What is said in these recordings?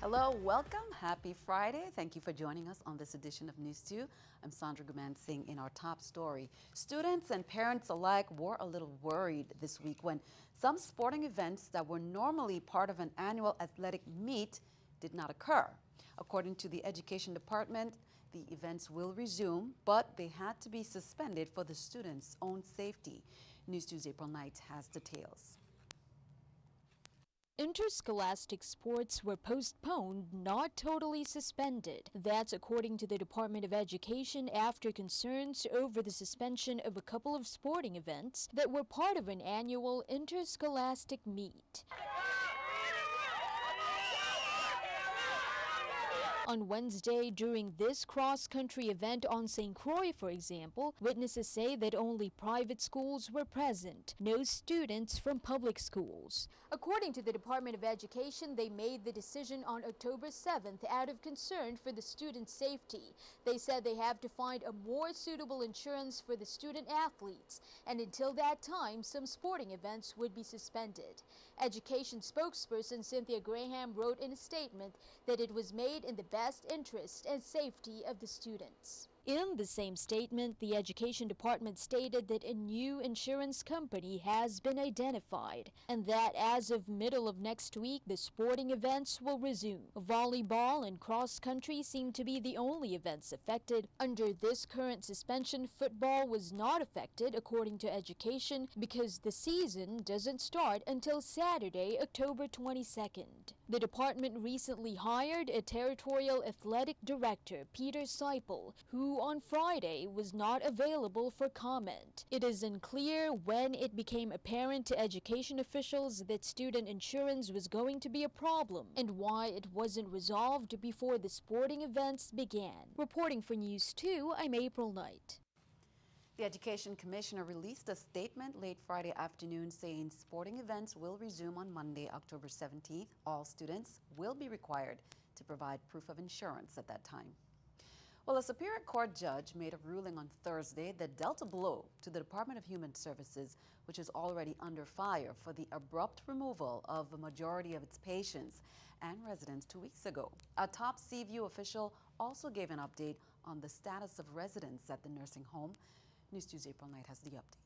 Hello, welcome. Happy Friday. Thank you for joining us on this edition of News 2. I'm Sandra Gumansing. In our top story, students and parents alike were a little worried this week when some sporting events that were normally part of an annual athletic meet did not occur. According to the Education Department, the events will resume, but they had to be suspended for the students' own safety. News 2's April Knight has details. Interscholastic sports were postponed, not totally suspended. That's according to the Department of Education after concerns over the suspension of a couple of sporting events that were part of an annual interscholastic meet. On Wednesday, during this cross-country event on St. Croix, for example, witnesses say that only private schools were present, no students from public schools. According to the Department of Education, they made the decision on October 7th out of concern for the students' safety. They said they have to find a more suitable insurance for the student athletes, and until that time, some sporting events would be suspended. Education spokesperson Cynthia Graham wrote in a statement that it was made in the best interest and safety of the students. In the same statement, the Education Department stated that a new insurance company has been identified and that as of middle of next week, the sporting events will resume. Volleyball and cross-country seem to be the only events affected. Under this current suspension, football was not affected, according to Education, because the season doesn't start until Saturday, October 22nd. The department recently hired a territorial athletic director, Peter Seipel, who on Friday was not available for comment. It is unclear when it became apparent to education officials that student insurance was going to be a problem and why it wasn't resolved before the sporting events began. Reporting for News 2, I'm April Knight. The Education Commissioner released a statement late Friday afternoon saying sporting events will resume on Monday, October 17th. All students will be required to provide proof of insurance at that time. Well, a Superior Court judge made a ruling on Thursday that dealt a blow to the Department of Human Services, which is already under fire for the abrupt removal of a majority of its patients and residents 2 weeks ago. A top Seaview official also gave an update on the status of residents at the nursing home. News 2's April Knight has the update.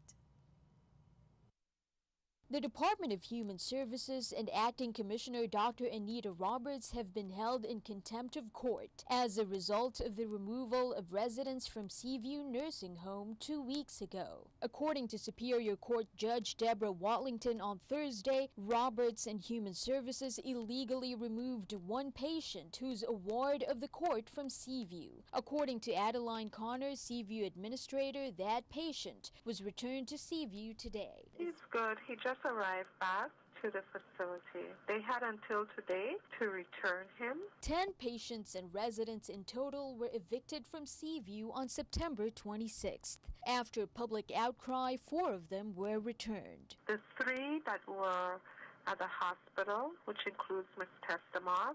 The Department of Human Services and Acting Commissioner Dr. Anita Roberts have been held in contempt of court as a result of the removal of residents from Seaview Nursing Home 2 weeks ago. According to Superior Court Judge Deborah Watlington on Thursday, Roberts and Human Services illegally removed one patient who's a ward of the court from Seaview. According to Adeline Connor, Seaview administrator, that patient was returned to Seaview today. He's good. He just arrived back to the facility. They had until today to return him. 10 patients and residents in total were evicted from Seaview on September 26th. After public outcry, 4 of them were returned. The 3 that were at the hospital, which includes Ms. Testamov,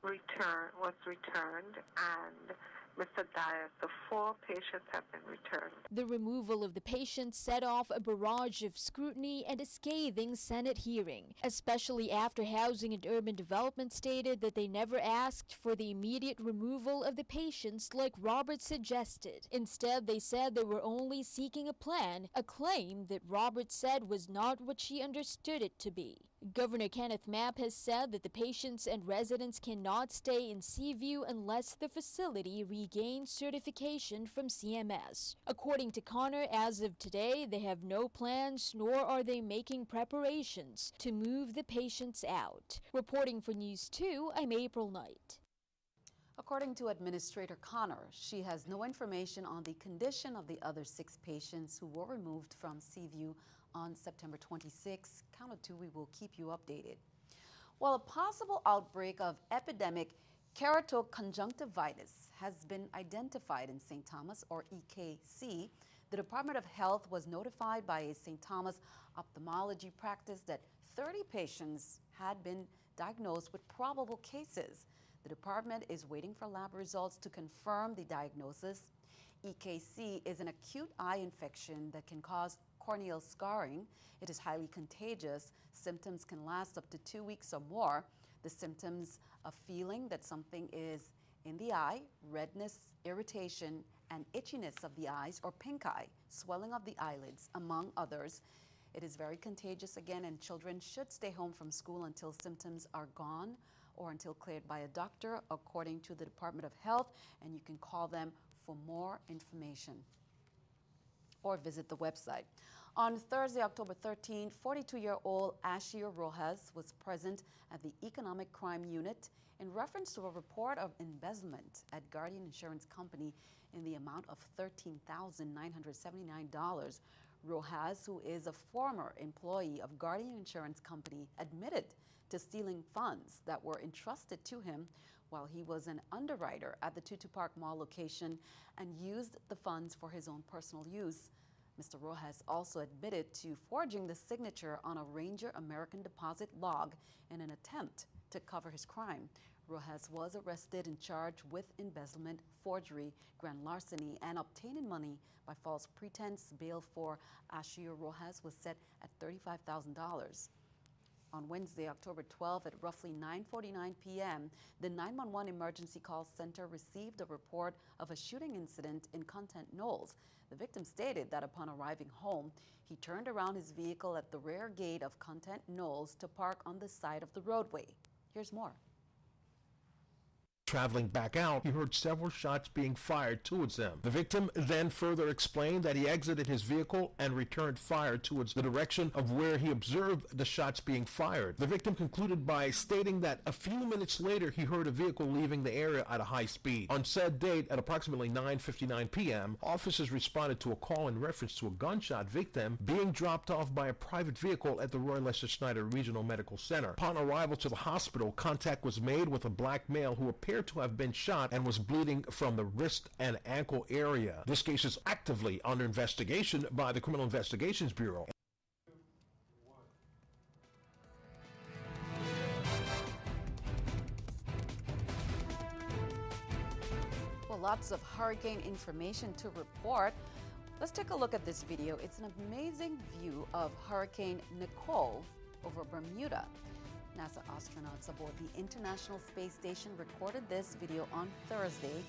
was returned, and Mr. Dias. The 4 patients have been returned. The removal of the patients set off a barrage of scrutiny and a scathing Senate hearing, especially after Housing and Urban Development stated that they never asked for the immediate removal of the patients like Roberts suggested. Instead, they said they were only seeking a plan, a claim that Roberts said was not what she understood it to be. Governor Kenneth Mapp has said that the patients and residents cannot stay in Seaview unless the facility regains certification from CMS. According to Connor, as of today, they have no plans nor are they making preparations to move the patients out. Reporting for News 2, I'm April Knight. According to Administrator Connor, she has no information on the condition of the other 6 patients who were removed from Seaview on September 26. Count of 2, we will keep you updated. Well, a possible outbreak of epidemic keratoconjunctivitis has been identified in St. Thomas, or EKC. The Department of Health was notified by a St. Thomas ophthalmology practice that 30 patients had been diagnosed with probable cases. The department is waiting for lab results to confirm the diagnosis. EKC is an acute eye infection that can cause corneal scarring. It is highly contagious. Symptoms can last up to 2 weeks or more. The symptoms of feeling that something is in the eye, redness, irritation, and itchiness of the eyes or pink eye, swelling of the eyelids, among others. It is very contagious again, and children should stay home from school until symptoms are gone or until cleared by a doctor, according to the Department of Health, and you can call them for more information or visit the website. On Thursday, October 13, 42-year-old Ashir Rojas was present at the Economic Crime Unit in reference to a report of embezzlement at Guardian Insurance Company in the amount of $13,979. Rojas, who is a former employee of Guardian Insurance Company, admitted to stealing funds that were entrusted to him while he was an underwriter at the Tutu Park Mall location and used the funds for his own personal use. Mr. Rojas also admitted to forging the signature on a Ranger American deposit log in an attempt to cover his crime. Rojas was arrested and charged with embezzlement, forgery, grand larceny, and obtaining money by false pretense. Bail for Ashir Rojas was set at $35,000. On Wednesday, October 12, at roughly 9:49 p.m., the 911 Emergency Call Center received a report of a shooting incident in Content Knolls. The victim stated that upon arriving home, he turned around his vehicle at the rear gate of Content Knolls to park on the side of the roadway. Here's more. Traveling back out, he heard several shots being fired towards them. The victim then further explained that he exited his vehicle and returned fire towards the direction of where he observed the shots being fired. The victim concluded by stating that a few minutes later he heard a vehicle leaving the area at a high speed. On said date, at approximately 9:59 p.m., officers responded to a call in reference to a gunshot victim being dropped off by a private vehicle at the Roy Lester Schneider Regional Medical Center. Upon arrival to the hospital, contact was made with a black male who appeared to have been shot and was bleeding from the wrist and ankle area. This case is actively under investigation by the Criminal Investigations Bureau. Well, lots of hurricane information to report. Let's take a look at this video. It's an amazing view of Hurricane Nicole over Bermuda. NASA astronauts aboard the International Space Station recorded this video on Thursday.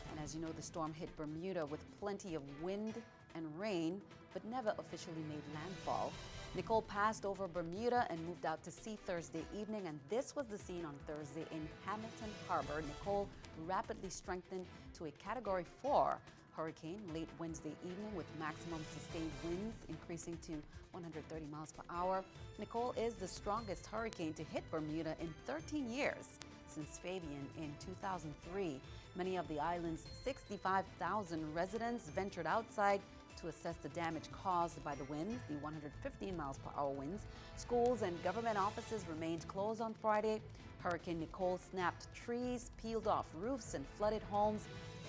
And as you know, the storm hit Bermuda with plenty of wind and rain, but never officially made landfall. Nicole passed over Bermuda and moved out to sea Thursday evening, and this was the scene on Thursday in Hamilton Harbor. Nicole rapidly strengthened to a Category 4 hurricane late Wednesday evening, with maximum sustained winds increasing to 130 miles per hour. Nicole is the strongest hurricane to hit Bermuda in 13 years, since Fabian in 2003. Many of the island's 65,000 residents ventured outside to assess the damage caused by the winds, the 115 miles per hour winds. Schools and government offices remained closed on Friday. Hurricane Nicole snapped trees, peeled off roofs, and flooded homes,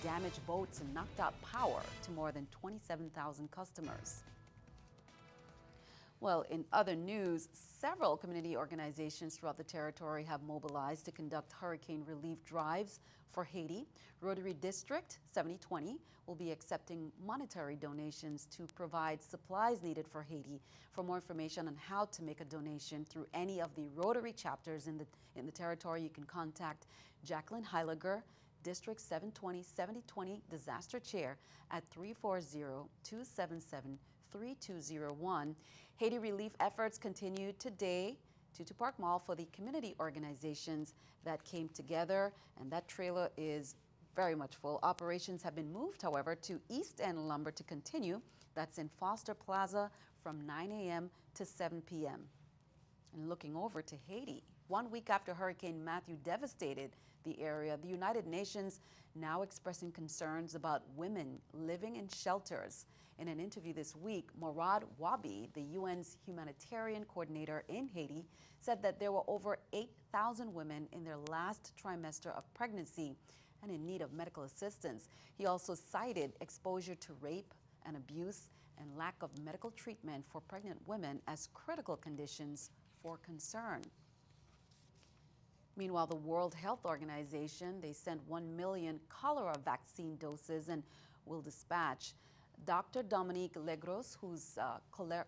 damaged boats, and knocked out power to more than 27,000 customers. Well, in other news, several community organizations throughout the territory have mobilized to conduct hurricane relief drives for Haiti. Rotary District 7020 will be accepting monetary donations to provide supplies needed for Haiti. For more information on how to make a donation through any of the Rotary chapters in the territory, you can contact Jacqueline Heiliger, District 720 7020 Disaster Chair at 340-277-3201. Haiti relief efforts continue today. Tutu Park Mall for the community organizations that came together, and that trailer is very much full. Operations have been moved, however, to East End Lumber to continue. That's in Foster Plaza from 9 a.m. to 7 p.m. And looking over to Haiti, 1 week after Hurricane Matthew devastated the area, the United Nations now expressing concerns about women living in shelters. In an interview this week, Morad Wabi, the UN's humanitarian coordinator in Haiti, said that there were over 8,000 women in their last trimester of pregnancy and in need of medical assistance. He also cited exposure to rape and abuse and lack of medical treatment for pregnant women as critical conditions for concern. Meanwhile, the World Health Organization, they sent 1 million cholera vaccine doses and will dispatch. Dr. Dominique Legros, who's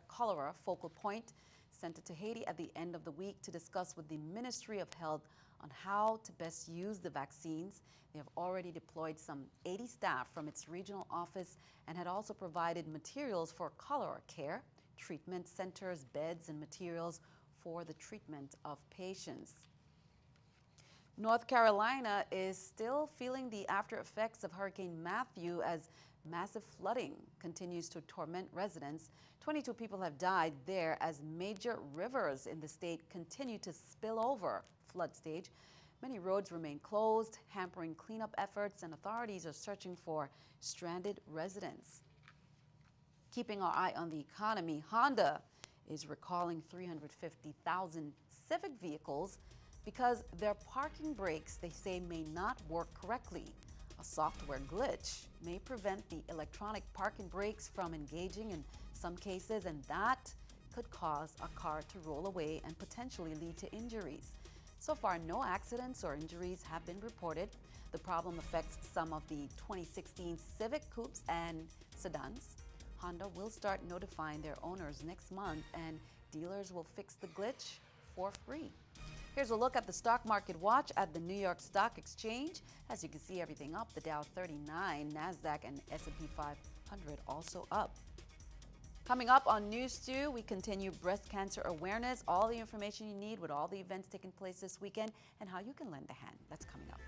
cholera focal point, sent it to Haiti at the end of the week to discuss with the Ministry of Health on how to best use the vaccines. They have already deployed some 80 staff from its regional office and had also provided materials for cholera care, treatment centers, beds, and materials for the treatment of patients. North Carolina is still feeling the after effects of Hurricane Matthew as massive flooding continues to torment residents. 22 people have died there as major rivers in the state continue to spill over flood stage. Many roads remain closed, hampering cleanup efforts, and authorities are searching for stranded residents. Keeping our eye on the economy, Honda is recalling 350,000 Civic vehicles because their parking brakes, they say, may not work correctly. A software glitch may prevent the electronic parking brakes from engaging in some cases, and that could cause a car to roll away and potentially lead to injuries. So far, no accidents or injuries have been reported. The problem affects some of the 2016 Civic coupes and sedans. Honda will start notifying their owners next month, and dealers will fix the glitch for free. Here's a look at the stock market watch at the New York Stock Exchange. As you can see, everything up. The Dow 39, NASDAQ, and S&P 500 also up. Coming up on News 2, we continue breast cancer awareness, all the information you need with all the events taking place this weekend, and how you can lend a hand. That's coming up.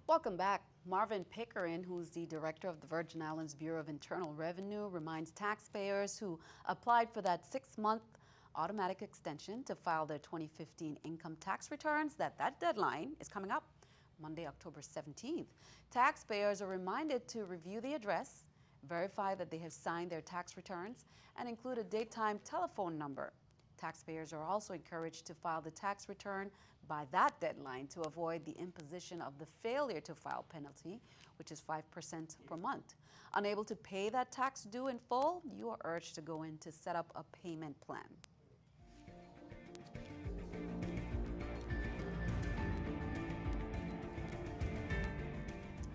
Welcome back. Marvin Pickering, who's the director of the Virgin Islands Bureau of Internal Revenue, reminds taxpayers who applied for that 6-month automatic extension to file their 2015 income tax returns that deadline is coming up Monday, October 17th. Taxpayers are reminded to review the address, verify that they have signed their tax returns, and include a daytime telephone number. Taxpayers are also encouraged to file the tax return by that deadline to avoid the imposition of the failure to file penalty, which is 5% per month. Unable to pay that tax due in full, you are urged to go in to set up a payment plan.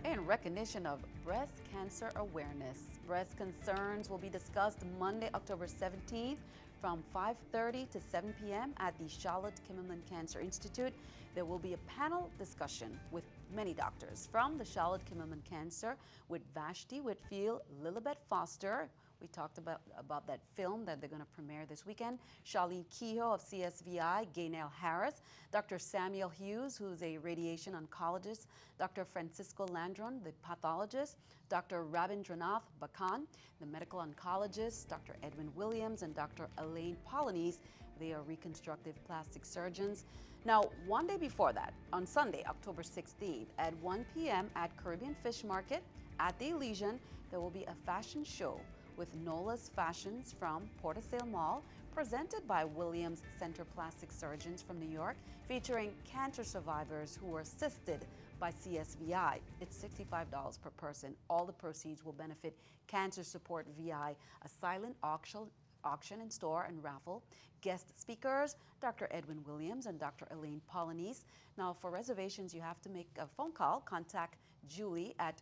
In recognition of Breast Cancer Awareness, breast concerns will be discussed Monday, October 17th from 5:30 to 7 p.m. at the Charlotte-Kimmelman Cancer Institute. There will be a panel discussion with many doctors from the Charlotte-Kimmelman Cancer with Vashti Whitfield, Lilibet Foster. We talked about that film that they're going to premiere this weekend. Charlene Kehoe of CSVI, Gaynell Harris, Dr. Samuel Hughes, who's a radiation oncologist, Dr. Francisco Landron, the pathologist, Dr. Rabindranath Bakan, the medical oncologist, Dr. Edwin Williams, and Dr. Elaine Polanese. They are reconstructive plastic surgeons. Now, one day before that, on Sunday, October 16th, at 1 p.m. at Caribbean Fish Market at the Elysian, there will be a fashion show with Nola's Fashions from Port of Sale Mall, presented by Williams Center Plastic Surgeons from New York, featuring cancer survivors who were assisted by CSVI. It's $65 per person. All the proceeds will benefit Cancer Support VI, a silent auction in store and raffle. Guest speakers, Dr. Edwin Williams and Dr. Elaine Polanese. Now, for reservations, you have to make a phone call. Contact Julie at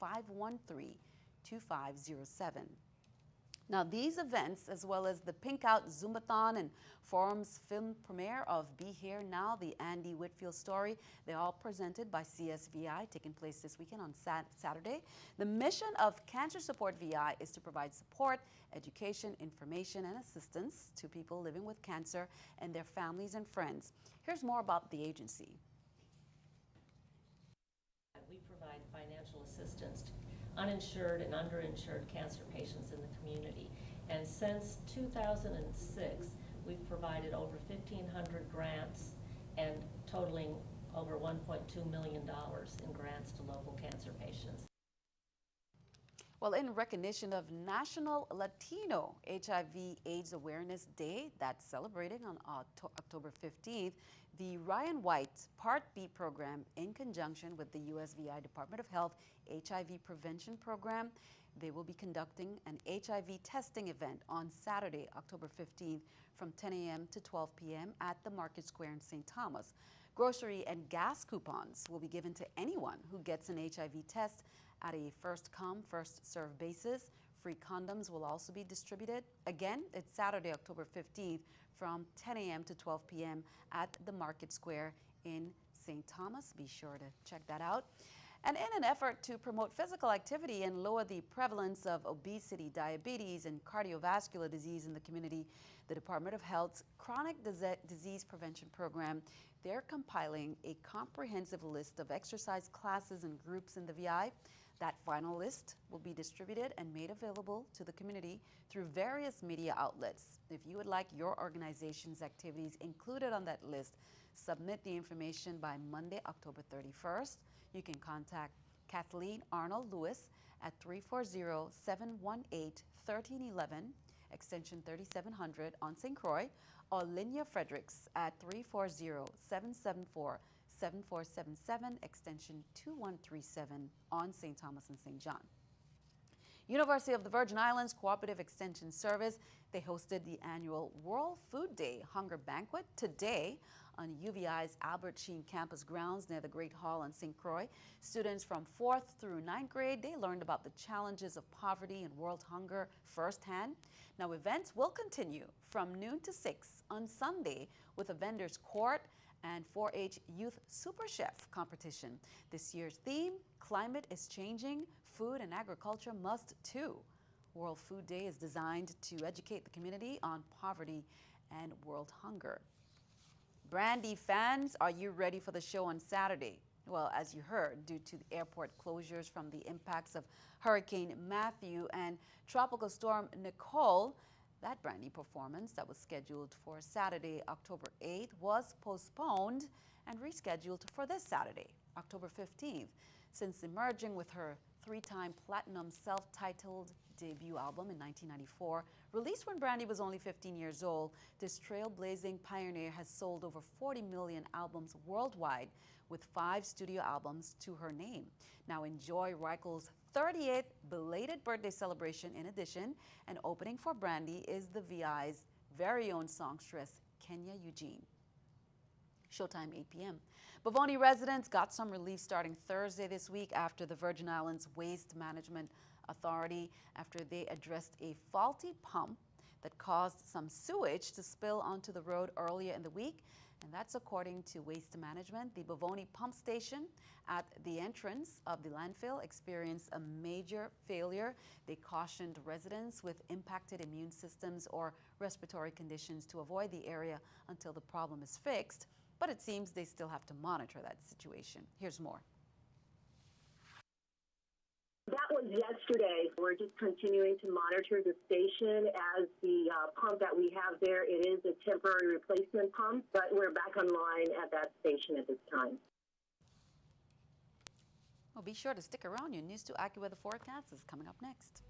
340-513-2507. Now, these events, as well as the Pink Out Zumbathon and Forum's film premiere of Be Here Now, the Andy Whitfield story, they're all presented by CSVI, taking place this weekend on Saturday. The mission of Cancer Support VI is to provide support, education, information, and assistance to people living with cancer and their families and friends. Here's more about the agency. We provide financial assistance to uninsured and underinsured cancer patients in the community. And since 2006, we've provided over 1,500 grants and totaling over $1.2 million in grants to local cancer patients. Well, in recognition of National Latino HIV/AIDS Awareness Day that's celebrating on October 15th, the Ryan White Part B program, in conjunction with the USVI Department of Health HIV Prevention Program, they will be conducting an HIV testing event on Saturday, October 15th from 10 a.m. to 12 p.m. at the Market Square in St. Thomas. Grocery and gas coupons will be given to anyone who gets an HIV test at a first-come, first-served basis. Free condoms will also be distributed. Again, it's Saturday, October 15th from 10 a.m. to 12 p.m. at the Market Square in St. Thomas. Be sure to check that out. And in an effort to promote physical activity and lower the prevalence of obesity, diabetes, and cardiovascular disease in the community, the Department of Health's Chronic Disease Prevention Program, they're compiling a comprehensive list of exercise classes and groups in the VI. That final list will be distributed and made available to the community through various media outlets. If you would like your organization's activities included on that list, submit the information by Monday, October 31st. You can contact Kathleen Arnold Lewis at 340-718-1311, extension 3700 on St. Croix, or Linnea Fredericks at 340-774-7477, extension 2137 on St. Thomas and St. John. University of the Virgin Islands Cooperative Extension Service, they hosted the annual World Food Day Hunger Banquet today on UVI's Albert Sheen campus grounds near the Great Hall in St. Croix. Students from 4th through 9th grade, they learned about the challenges of poverty and world hunger firsthand. Now, events will continue from noon to 6 on Sunday with a vendor's court and 4-H Youth Super Chef competition. This year's theme, Climate is Changing, Food and Agriculture Must Too. World Food Day is designed to educate the community on poverty and world hunger. Brandy fans, are you ready for the show on Saturday? Well, as you heard, due to the airport closures from the impacts of Hurricane Matthew and Tropical Storm Nicole, that Brandy performance that was scheduled for Saturday, October 8th, was postponed and rescheduled for this Saturday, October 15th. Since emerging with her 3-time platinum self-titled debut album in 1994, released when Brandy was only 15 years old, this trailblazing pioneer has sold over 40 million albums worldwide, with 5 studio albums to her name. Now enjoy Reichel's 38th belated birthday celebration in addition, and opening for Brandy is the VI's very own songstress, Kenya Eugene. Showtime 8 p.m. Bavoni residents got some relief starting Thursday this week after the Virgin Islands Waste Management Authority, after they addressed a faulty pump that caused some sewage to spill onto the road earlier in the week. And that's according to Waste Management. The Bavoni pump station at the entrance of the landfill experienced a major failure. They cautioned residents with impacted immune systems or respiratory conditions to avoid the area until the problem is fixed. But it seems they still have to monitor that situation. Here's more. That was yesterday. We're just continuing to monitor the station as the pump that we have there. It is a temporary replacement pump, but we're back online at that station at this time. Well, be sure to stick around. Your News 2 AccuWeather forecast is coming up next.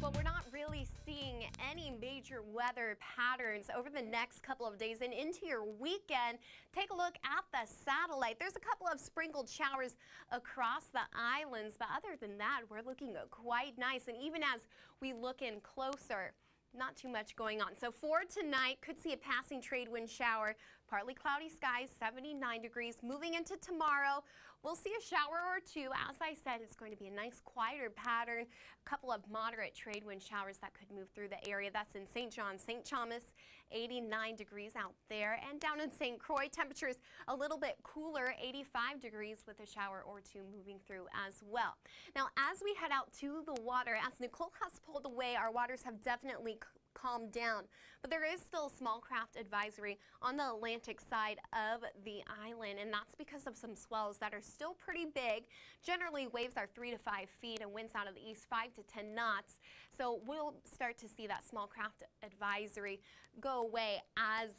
Well, we're not really seeing any major weather patterns over the next couple of days and into your weekend. Take a look at the satellite. There's a couple of sprinkled showers across the islands, but other than that, we're looking quite nice. And even as we look in closer, not too much going on. So for tonight, could see a passing trade wind shower, partly cloudy skies, 79 degrees. Moving into tomorrow, we'll see a shower or two. As I said, it's going to be a nice quieter pattern. A couple of moderate trade wind showers that could move through the area. That's in St. John, St. Thomas, 89 degrees out there. And down in St. Croix, temperatures a little bit cooler, 85 degrees with a shower or two moving through as well. Now, as we head out to the water, as Nicole has pulled away, our waters have definitely calmed down, but there is still a small craft advisory on the Atlantic side of the island, and that's because of some swells that are still pretty big. Generally, waves are 3 to 5 feet and winds out of the east 5 to 10 knots. So we'll start to see that small craft advisory go away as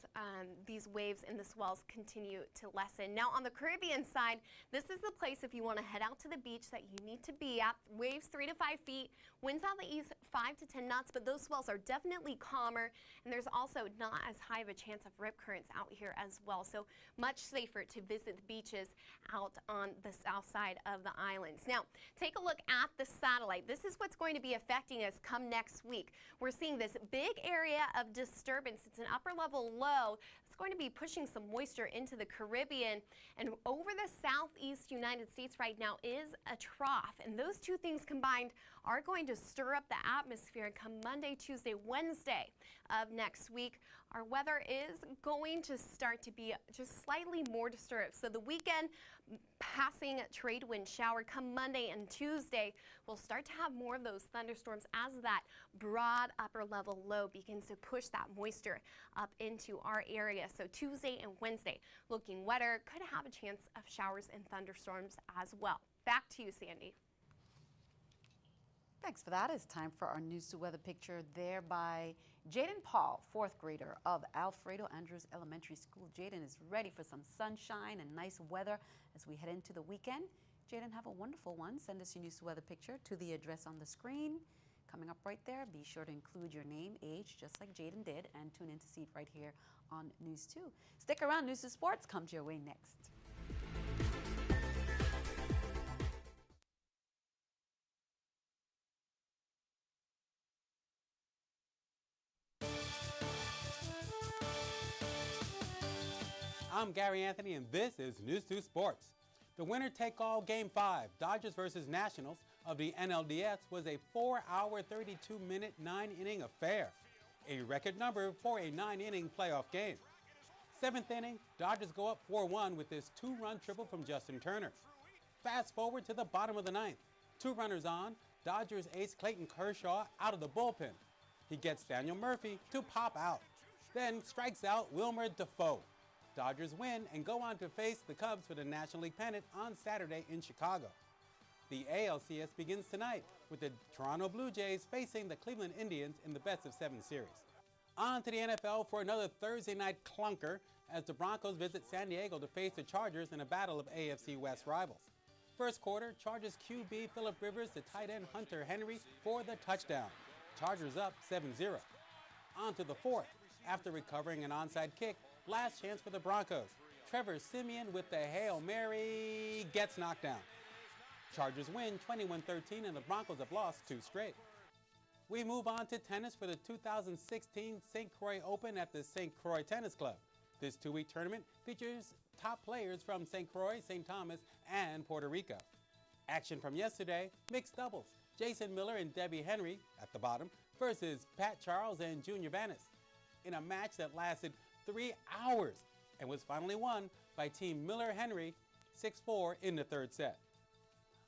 these waves and the swells continue to lessen. Now on the Caribbean side, this is the place if you want to head out to the beach that you need to be at. Waves 3 to 5 feet, winds out of the east 5 to 10 knots, but those swells are definitely calmer, and there's also not as high of a chance of rip currents out here as well. So much safer to visit the beaches out on the south side of the islands. Now take a look at the satellite. This is what's going to be affecting us come next week. We're seeing this big area of disturbance. It's an upper level low. It's going to be pushing some moisture into the Caribbean, and over the southeast United States right now is a trough, and those two things combined are going to stir up the atmosphere. And come Monday, Tuesday, Wednesday of next week, our weather is going to start to be just slightly more disturbed. So the weekend, passing trade wind shower. Come Monday and Tuesday, we'll start to have more of those thunderstorms as that broad upper level low begins to push that moisture up into our area. So Tuesday and Wednesday looking wetter, could have a chance of showers and thunderstorms as well. Back to you, Sandy. Thanks for that. It's time for our News to Weather picture there by Jaden Paul, 4th grader of Alfredo Andrews Elementary School. Jaden is ready for some sunshine and nice weather as we head into the weekend. Jaden, have a wonderful one. Send us your News to Weather picture to the address on the screen. Coming up right there, be sure to include your name, age, just like Jaden did, and tune in to see it right here on News 2. Stick around. News to Sports comes your way next. I'm Gary Anthony, and this is News 2 Sports. The winner-take-all Game 5, Dodgers versus Nationals of the NLDS, was a 4-hour, 32-minute, 9-inning affair, a record number for a 9-inning playoff game. 7th inning, Dodgers go up 4-1 with this 2-run triple from Justin Turner. Fast forward to the bottom of the 9th. 2 runners on, Dodgers ace Clayton Kershaw out of the bullpen. He gets Daniel Murphy to pop out, then strikes out Wilmer Defoe. Dodgers win and go on to face the Cubs for the National League pennant on Saturday in Chicago. The ALCS begins tonight with the Toronto Blue Jays facing the Cleveland Indians in the best-of-7 series. On to the NFL for another Thursday night clunker as the Broncos visit San Diego to face the Chargers in a battle of AFC West rivals. First quarter, Chargers QB Phillip Rivers to tight end Hunter Henry for the touchdown. Chargers up 7-0. On to the fourth. After recovering an onside kick, last chance for the Broncos. Trevor Siemian with the Hail Mary gets knocked down. Chargers win 21-13 and the Broncos have lost 2 straight. We move on to tennis for the 2016 St. Croix Open at the St. Croix Tennis Club. This 2-week tournament features top players from St. Croix, St. Thomas, and Puerto Rico. Action from yesterday, mixed doubles. Jason Miller and Debbie Henry at the bottom versus Pat Charles and Junior Vanis in a match that lasted 3 hours and was finally won by Team Miller-Henry 6-4 in the 3rd set.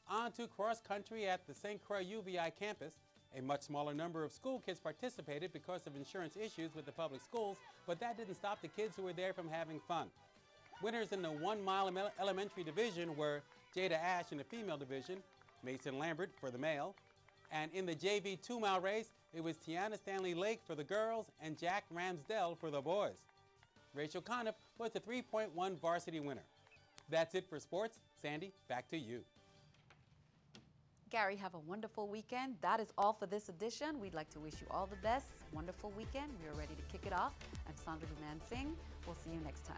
On to cross country at the St. Croix UVI campus. A much smaller number of school kids participated because of insurance issues with the public schools, but that didn't stop the kids who were there from having fun. Winners in the 1-mile elementary division were Jada Ash in the female division, Mason Lambert for the male, and in the JV 2-mile race, it was Tiana Stanley Lake for the girls and Jack Ramsdell for the boys. Rachel Conniff was the 3.1 varsity winner. That's it for sports. Sandy, back to you. Gary, have a wonderful weekend. That is all for this edition. We'd like to wish you all the best. Wonderful weekend. We are ready to kick it off. I'm Sandra Guman Singh. We'll see you next time.